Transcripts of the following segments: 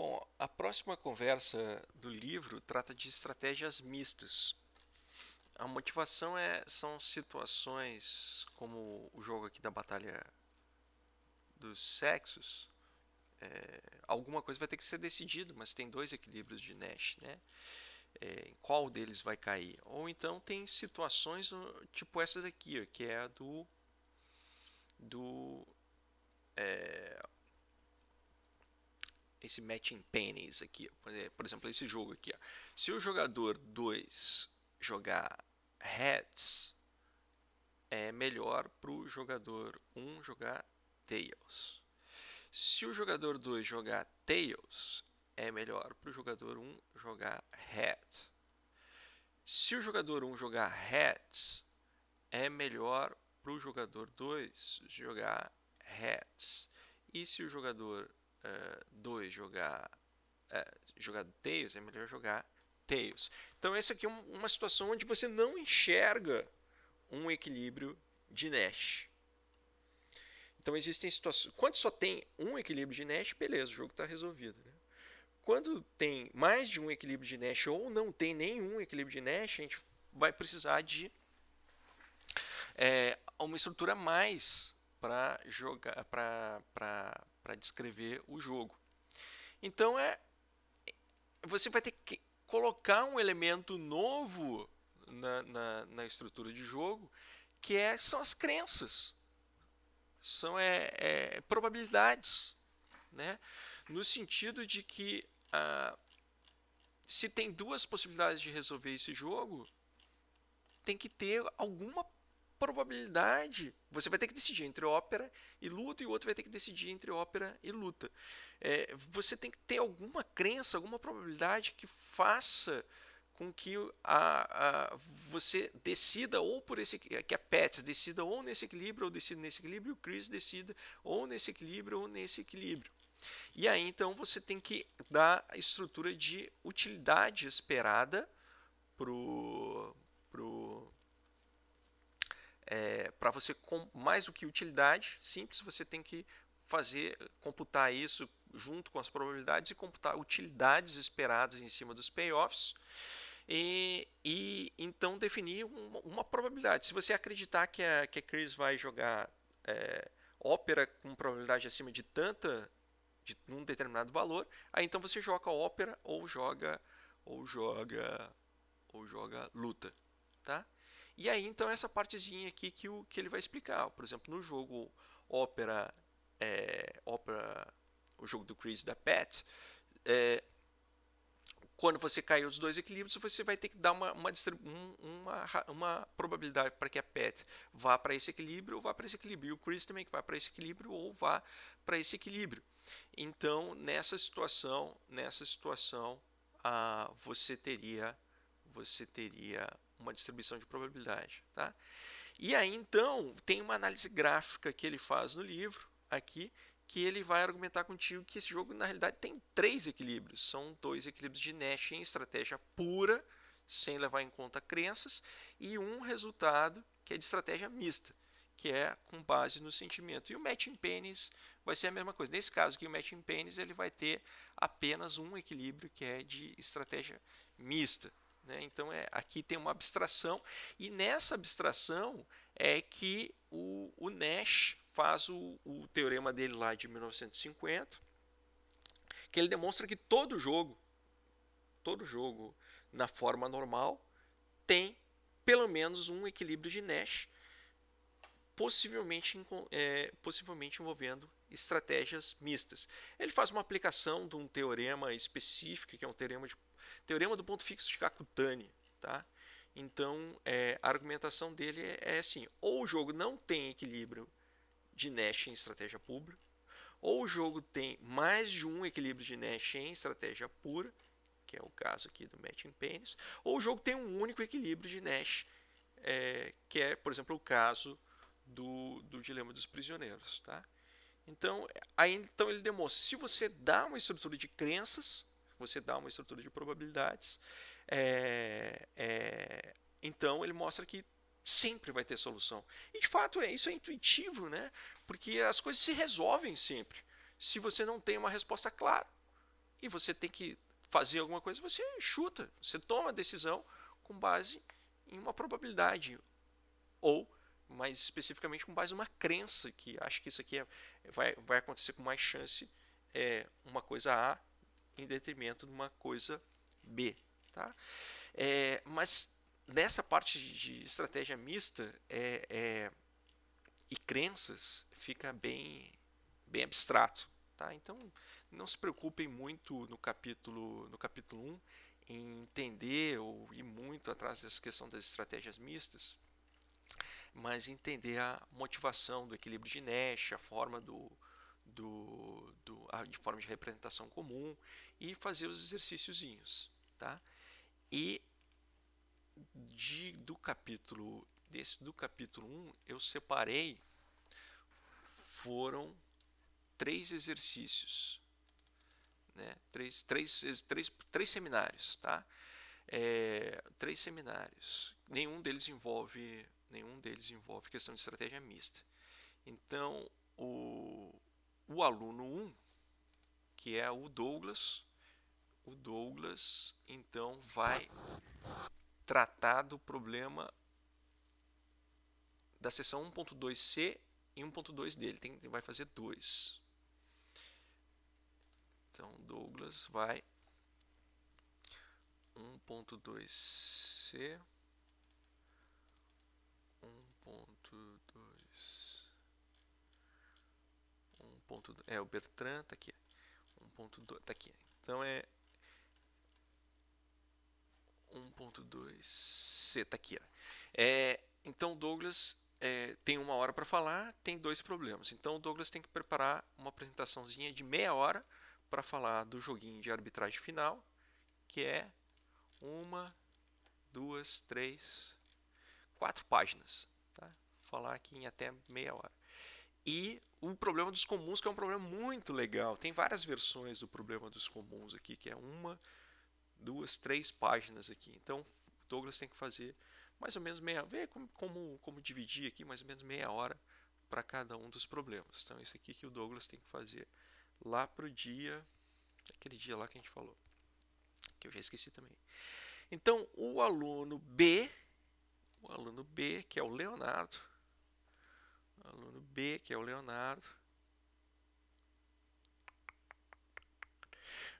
Bom, a próxima conversa do livro trata de estratégias mistas. A motivação são situações como o jogo aqui da Batalha dos Sexos. Alguma coisa vai ter que ser decidido, mas tem dois equilíbrios de Nash, né? Em qual deles vai cair? Ou então tem situações tipo essa daqui, ó, que é a do esse matching pennies aqui. Por exemplo, esse jogo aqui. Ó. Se o jogador 2 jogar heads, é melhor para o jogador 1 jogar tails. Se o jogador 2 jogar tails, é melhor para o jogador 1 jogar head. Se o jogador 1 jogar heads, é melhor para o jogador 2 jogar heads. E se o jogador 2 jogar tails, é melhor jogar tails. Então essa aqui é uma situação onde você não enxerga um equilíbrio de Nash. Então existem situações. Quando só tem um equilíbrio de Nash, beleza, o jogo está resolvido. Né? Quando tem mais de um equilíbrio de Nash ou não tem nenhum equilíbrio de Nash, a gente vai precisar de uma estrutura a mais para jogar, para descrever o jogo. Então você vai ter que colocar um elemento novo na estrutura de jogo, que são as crenças, são probabilidades, né? No sentido de que se tem duas possibilidades de resolver esse jogo, tem que ter alguma probabilidade. Você vai ter que decidir entre ópera e luta, e o outro vai ter que decidir entre ópera e luta. Você tem que ter alguma crença, alguma probabilidade que faça com que você decida ou por esse que a Pets decida ou nesse equilíbrio ou decida nesse equilíbrio, o Chris decida ou nesse equilíbrio ou nesse equilíbrio. E aí então você tem que dar a estrutura de utilidade esperada para você, mais do que utilidade simples, você tem que computar isso junto com as probabilidades e computar utilidades esperadas em cima dos payoffs e então definir uma probabilidade. Se você acreditar que a Chris vai jogar ópera com probabilidade acima de um determinado valor, aí então você joga ópera ou joga luta, tá? E aí então essa partezinha aqui que ele vai explicar. Por exemplo, no jogo ópera, o jogo do Chris da Pat, quando você cair os dois equilíbrios, você vai ter que dar uma probabilidade para que a Pat vá para esse equilíbrio ou vá para esse equilíbrio. E o Chris também que vá para esse equilíbrio ou vá para esse equilíbrio. Então, nessa situação, você teria uma distribuição de probabilidade, tá? E aí então tem uma análise gráfica que ele faz no livro aqui, que ele vai argumentar contigo que esse jogo na realidade tem três equilíbrios. São dois equilíbrios de Nash em estratégia pura, sem levar em conta crenças, e um resultado que é de estratégia mista, que é com base no sentimento. E o matching pennies vai ser a mesma coisa. Nesse caso aqui, o matching pennies ele vai ter apenas um equilíbrio que é de estratégia mista. Né? Então aqui tem uma abstração, e nessa abstração é que o Nash faz o teorema dele lá de 1950, que ele demonstra que todo jogo na forma normal tem pelo menos um equilíbrio de Nash, possivelmente envolvendo estratégias mistas. Ele faz uma aplicação de um teorema específico, que é um teorema do ponto fixo de Kakutani, tá? Então, a argumentação dele é assim: ou o jogo não tem equilíbrio de Nash em estratégia pura, ou o jogo tem mais de um equilíbrio de Nash em estratégia pura, que é o caso aqui do matching pennies, ou o jogo tem um único equilíbrio de Nash, que é, por exemplo, o caso do dilema dos prisioneiros, tá? Então, então ele demonstra, se você dá uma estrutura de crenças, você dá uma estrutura de probabilidades, então ele mostra que sempre vai ter solução. E de fato isso é intuitivo, né? Porque as coisas se resolvem sempre, se você não tem uma resposta clara. e você tem que fazer alguma coisa, você chuta, você toma a decisão com base em uma probabilidade, ou mais especificamente com base em uma crença, que acho que isso aqui vai acontecer com mais chance uma coisa A em detrimento de uma coisa B. Tá? Mas nessa parte de estratégia mista e crenças fica bem abstrato. Tá? Então não se preocupem muito no capítulo 1 em entender ou ir muito atrás dessa questão das estratégias mistas, mas entender a motivação do equilíbrio de Nash, a forma de forma de representação comum e fazer os exercíciozinhos. Tá? E do capítulo 1 eu separei, foram 3 exercícios, né? Três seminários, tá? 3 seminários. Nenhum deles envolve questão de estratégia mista. Então, o aluno 1, que é o Douglas então vai tratar do problema da seção 1.2c e 1.2 dele. Vai fazer 2. Então, Douglas vai 1.2c, 1.2, o Bertrand está aqui, 1.2 está aqui. Então é 1.2c está aqui. Então Douglas tem 1 hora para falar, tem 2 problemas. Então o Douglas tem que preparar uma apresentaçãozinha de meia hora para falar do joguinho de arbitragem final, que é 1, 2, 3, 4 páginas. Tá? Vou falar aqui em até meia hora. E o problema dos comuns, que é um problema muito legal. Tem várias versões do problema dos comuns aqui, que é 1, 2, 3 páginas aqui. Então, Douglas tem que fazer mais ou menos ver como dividir aqui, mais ou menos meia hora para cada um dos problemas. Então, isso aqui que o Douglas tem que fazer lá pro aquele dia lá que a gente falou, que eu já esqueci também. Então, o aluno B, que é o Leonardo,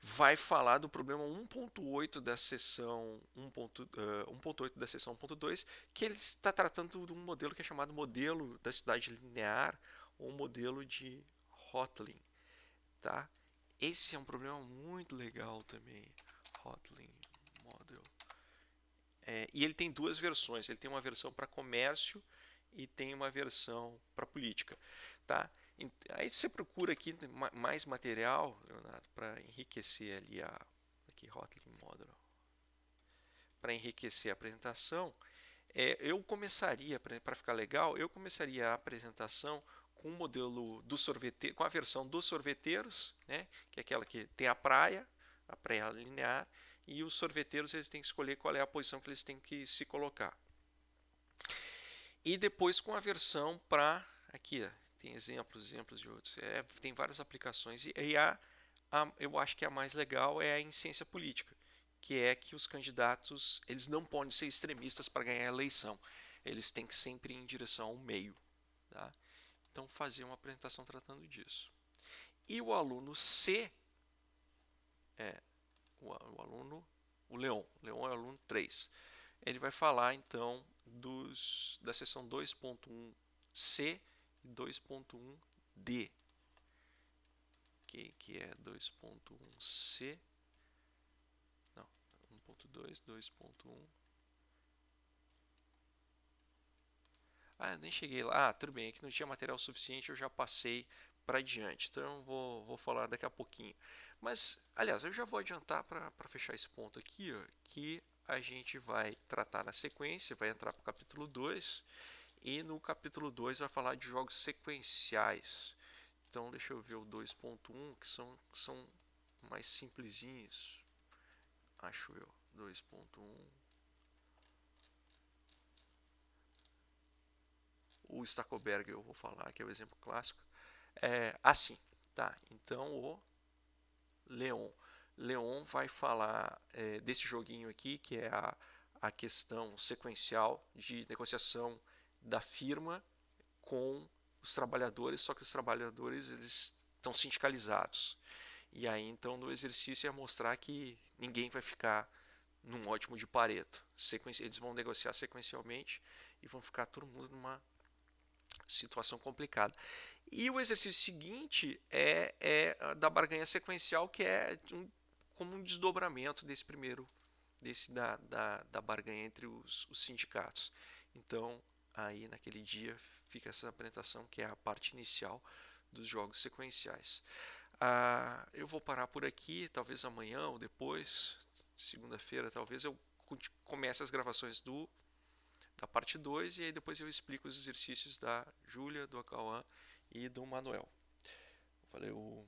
vai falar do problema 1.8 da seção 1.8 da seção 1.2, que ele está tratando de um modelo que é chamado modelo da cidade linear ou modelo de Hotelling. Tá? Esse é um problema muito legal também, Hotelling Model. E ele tem 2 versões, ele tem uma versão para comércio e tem uma versão para política. Tá? Aí você procura aqui mais material, Leonardo, para enriquecer ali aqui Hotelling Model. Para enriquecer a apresentação, eu começaria, para ficar legal, eu começaria a apresentação com o modelo do sorveteiro, com a versão dos sorveteiros, né, que é aquela que tem a praia linear, e os sorveteiros eles têm que escolher qual é a posição que eles têm que se colocar. E depois com a versão para aqui, tem exemplos de outros, tem várias aplicações e eu acho que a mais legal é em ciência política, que é que os candidatos eles não podem ser extremistas para ganhar a eleição, eles têm que sempre ir em direção ao meio. Tá? Então fazer uma apresentação tratando disso. E o aluno C o Leon é o aluno 3. Ele vai falar então da seção 2.1c e 2.1d. Que é 2.1c, não, 1.2, 2.1. Nem cheguei lá. Tudo bem, é que não tinha material suficiente, eu já passei para adiante. Então vou falar daqui a pouquinho. Mas, aliás, eu já vou adiantar para fechar esse ponto aqui, ó, que a gente vai tratar na sequência, vai entrar para o capítulo 2, e no capítulo 2 vai falar de jogos sequenciais. Então, deixa eu ver o 2.1, que são mais simplesinhos, acho eu. 2.1. O Stackelberger eu vou falar, que é o exemplo clássico. Assim, tá? Então, o Leon Leon vai falar desse joguinho aqui, que é a questão sequencial de negociação da firma com os trabalhadores, só que os trabalhadores eles estão sindicalizados. E aí então no exercício é mostrar que ninguém vai ficar num ótimo de Pareto. Eles vão negociar sequencialmente e vão ficar todo mundo numa situação complicada. E o exercício seguinte é da barganha sequencial, que é como um desdobramento desse primeiro, da barganha entre os sindicatos. Então, aí naquele dia fica essa apresentação, que é a parte inicial dos jogos sequenciais. Eu vou parar por aqui, talvez amanhã ou depois, segunda-feira, talvez eu comece as gravações da parte 2 e aí depois eu explico os exercícios da Júlia, do Acauã e do Manuel. Valeu!